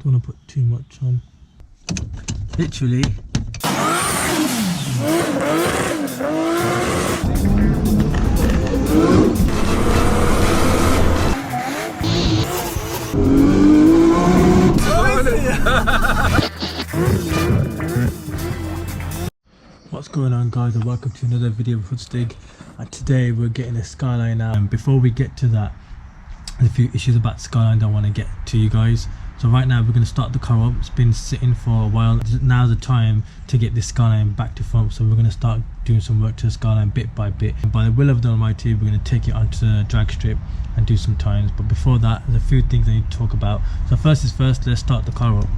Don't want to put too much on. Literally. What's going on, guys, and welcome to another video of Hoodstig. And today we're getting a Skyline out. And before we get to that, there's a few issues about Skyline that I want to get to you guys. So right now we're going to start the car up. It's been sitting for a while. Now's the time to get this Skyline back to front. So we're going to start doing some work to the Skyline bit by bit. And by the will of the Almighty, we're going to take it onto the drag strip and do some times. But before that, there's a few things I need to talk about. So first is first, let's start the car up.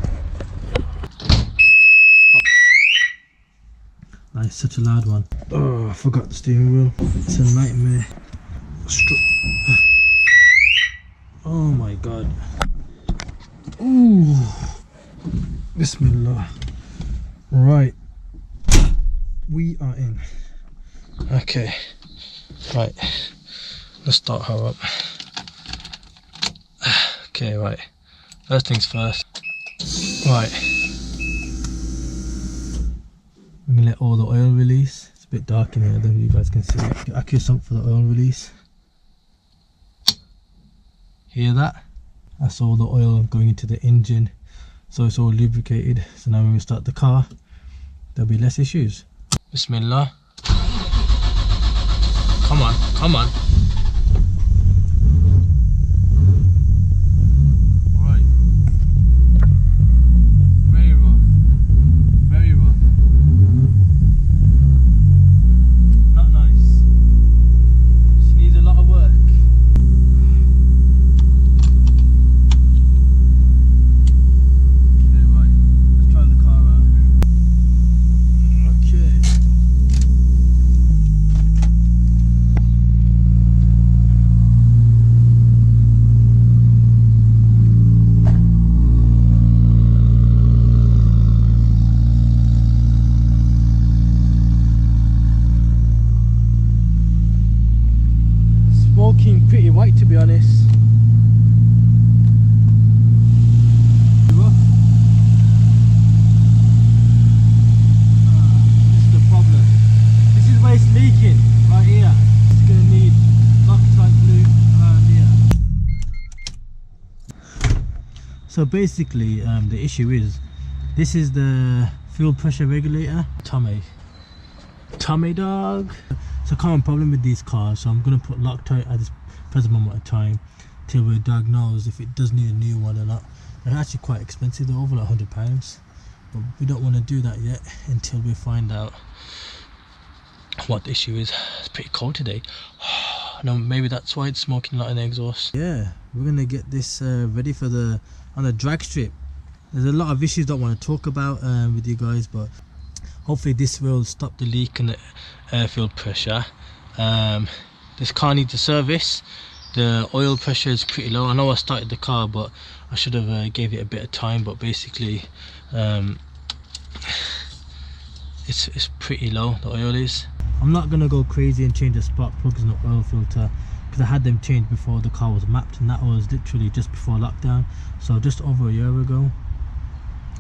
That's such a loud one. Oh, I forgot the steering wheel. It's a nightmare. Oh my god. Ooh. Bismillah. Right. We are in. Okay. Right. Let's start her up. Okay, right. First things first. Right. I'm gonna let all the oil release. It's a bit dark in here, I don't know if you guys can see it. Accurate sump for the oil release. Hear that? That's all the oil going into the engine, so it's all lubricated. So now when we start the car, there'll be less issues. Bismillah. Come on, come on. Alright. Very rough. Very rough. Not nice. She needs a lot of work. Smoking pretty white, to be honest. This is the problem. This is where it's leaking, right here. It's going to need Loctite glue around here. So basically, the issue is, this is the fuel pressure regulator. Tommy dog. It's a common problem with these cars, so I'm going to put Loctite at this present moment of time till we diagnose if it does need a new one or not. They're actually quite expensive, they're over like £100, but we don't want to do that yet until we find out what the issue is. It's pretty cold today. No, maybe that's why it's smoking a lot in the exhaust. Yeah, we're going to get this ready for on the drag strip. There's a lot of issues I want to talk about with you guys, but hopefully this will stop the leak in the air fuel pressure. This car needs a service. The oil pressure is pretty low. I know I started the car, but I should have gave it a bit of time. But basically, it's pretty low, the oil is. I'm not gonna go crazy and change the spark plugs and the oil filter, because I had them changed before the car was mapped, and that was literally just before lockdown, so just over a year ago,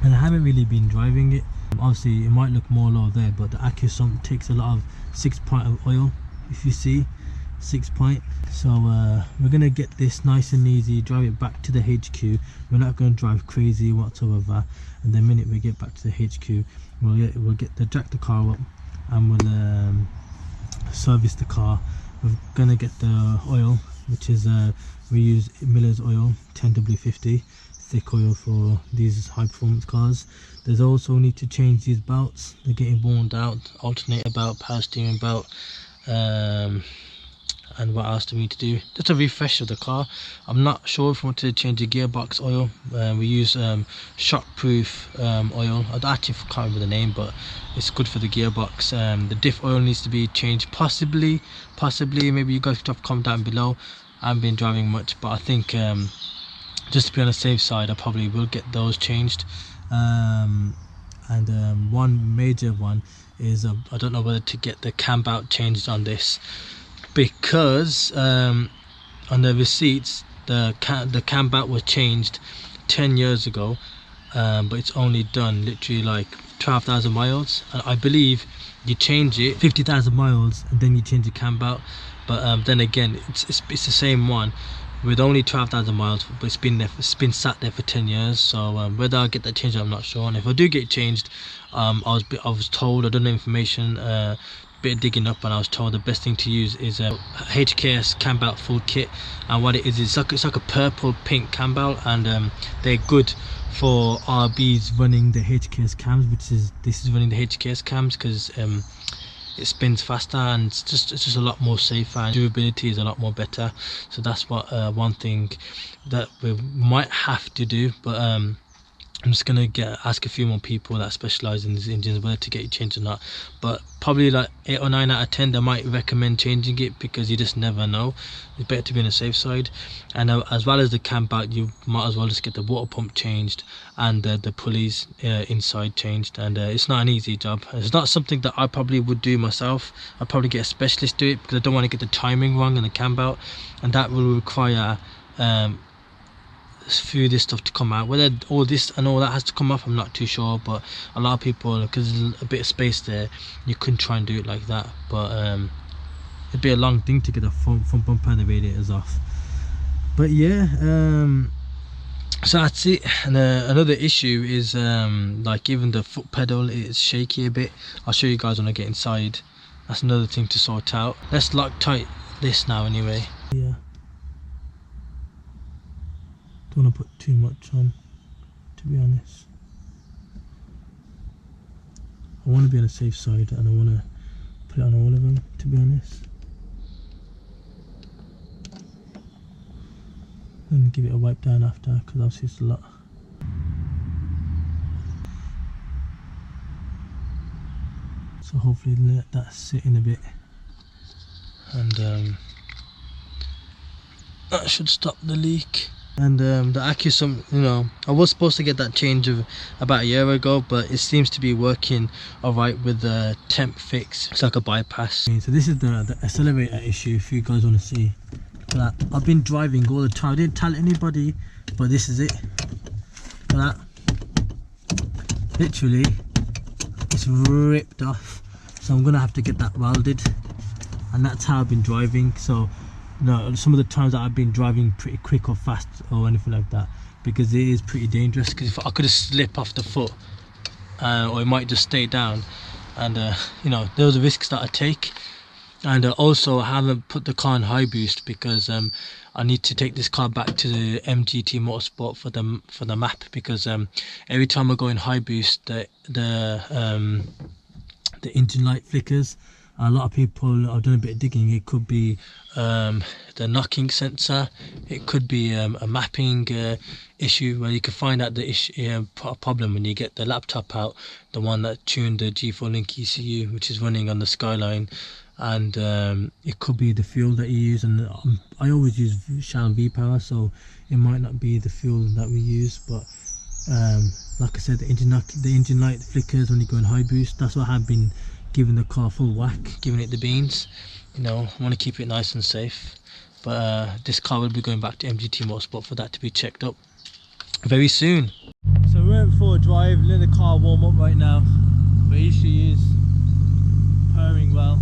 and I haven't really been driving it. Obviously it might look more low there, but the AccuSump takes a lot of 6 pint of oil, if you see 6 pint. So we're gonna get this nice and easy, drive it back to the HQ. We're not going to drive crazy whatsoever, and the minute we get back to the HQ, we'll jack the car up and we'll service the car. We're gonna get the oil, which is we use Miller's oil 10W50 thick oil for these high performance cars. There's also need to change these belts, they're getting worn out. Alternator belt, power steering belt, and what else do we need to do? Just a refresh of the car. I'm not sure if we want to change the gearbox oil. We use shockproof oil. I actually can't remember the name, but it's good for the gearbox. The diff oil needs to be changed, possibly. Maybe you guys could have comment down below. I haven't been driving much, but I think just to be on the safe side, I probably will get those changed. One major one is I don't know whether to get the cam belt changed on this, because on the receipts the cam belt was changed 10 years ago, but it's only done literally like 12,000 miles, and I believe you change it 50,000 miles and then you change the cam belt. But then again, it's the same one with only 12,000 miles, but it's been sat there for 10 years. So whether I'll get that changed, I'm not sure. And if I do get it changed, I was told, I done the information, bit of digging up, and I was told the best thing to use is a HKS cam belt full kit. And what it is, it's like a purple pink cam belt, and they're good for RBs running the HKS cams, this is running the HKS cams, because it spins faster, and it's just a lot more safer, and durability is a lot more better. So that's what one thing that we might have to do. But I'm just gonna ask a few more people that specialize in these engines whether to get it changed or not. But probably like 8 or 9 out of 10 they might recommend changing it, because you just never know. It's better to be on the safe side. And as well as the cam belt, you might as well just get the water pump changed and the pulleys inside changed. And it's not an easy job. It's not something that I probably would do myself. I'd probably get a specialist to do it, because I don't want to get the timing wrong in the cam belt, and that will require few of this stuff to come out. Whether all this and all that has to come off, I'm not too sure, but a lot of people, because there's a bit of space there, you couldn't try and do it like that. But it'd be a long thing to get the front bumper and the radiators off. But yeah, so that's it. And another issue is like even the foot pedal is shaky a bit. I'll show you guys when I get inside. That's another thing to sort out. Let's lock tight this now anyway. Yeah, don't want to put too much on, to be honest. I want to be on the safe side, and I want to put it on all of them, to be honest. And give it a wipe down after, because obviously it's a lot. So hopefully let that sit in a bit, and that should stop the leak. And the Accusum, you know, I was supposed to get that change of about a year ago, but it seems to be working alright with the temp fix. It's like a bypass. So this is the accelerator issue, if you guys want to see. That I've been driving all the time. I didn't tell anybody, but this is it. That literally it's ripped off, so I'm gonna have to get that welded, and that's how I've been driving. So no, some of the times that I've been driving pretty quick or fast or anything like that, because it is pretty dangerous. Because if I could have slipped off the foot, or it might just stay down, and you know, those are risks that I take. And also I haven't put the car in high boost, because I need to take this car back to the MGT Motorsport for the map, because every time I go in high boost, the engine light flickers. A lot of people, I've done a bit of digging, it could be the knocking sensor, it could be a mapping issue, where you can find out the issue, problem when you get the laptop out, the one that tuned the G4 Link ECU, which is running on the Skyline. And it could be the fuel that you use, and I always use Shell V-Power, so it might not be the fuel that we use. But like I said, the engine light flickers when you go in high boost. That's what I've been giving the car full whack, giving it the beans. You know, I want to keep it nice and safe. But this car will be going back to MGT Motorsport for that to be checked up very soon. So we went for a drive, let the car warm up right now. But here she is, purring well.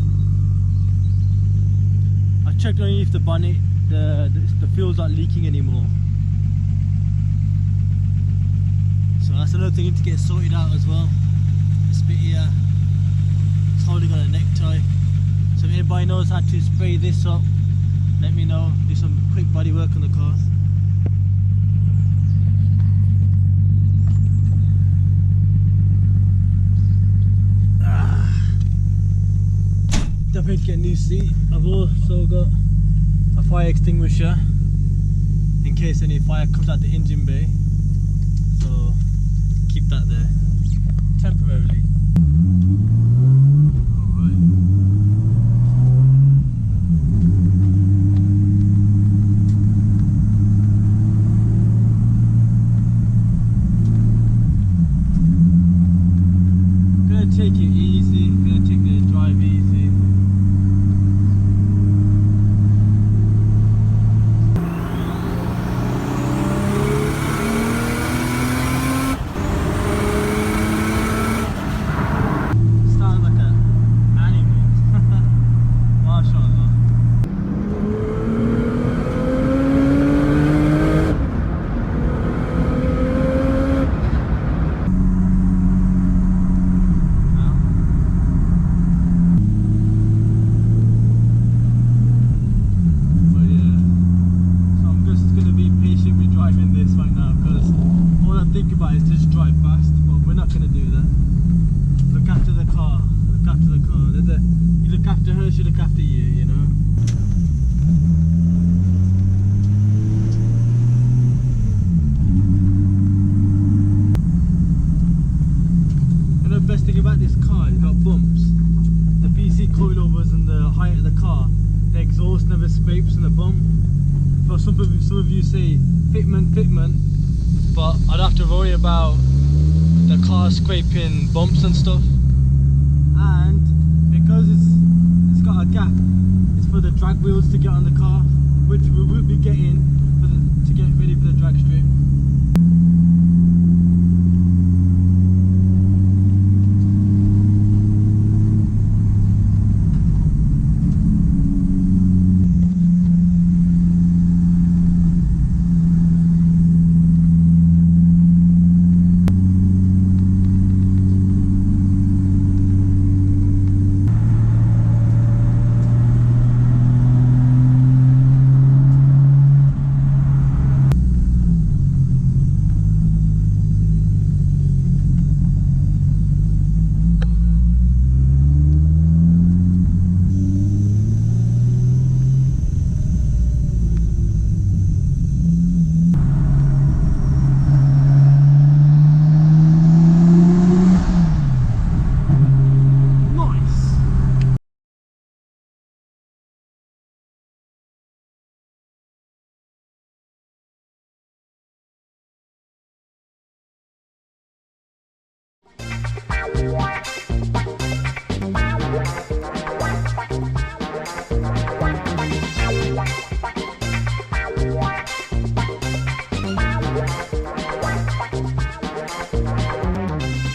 I checked underneath the bonnet, the fuel's not leaking anymore. So that's another thing to get sorted out as well. This bit here, it's holding on a necktie. So if anybody knows how to spray this up, let me know. Do some quick body work on the car. Definitely get a new seat. I've also got a fire extinguisher in case any fire comes out the engine bay, so keep that there temporarily. Gonna take it easy, gonna take the drive easy. think about is to just drive fast, but we're not going to do that. Look after the car, look after the car. You look after her, she look after you, you know. You know the best thing about this car, it's got bumps. The PC coilovers and the height of the car, the exhaust never scrapes in the bump. For some of you say fitment, but I'd have to worry about the car scraping bumps and stuff. And because it's got a gap, it's for the drag wheels to get on the car, which we will be getting to get ready for the drag strip.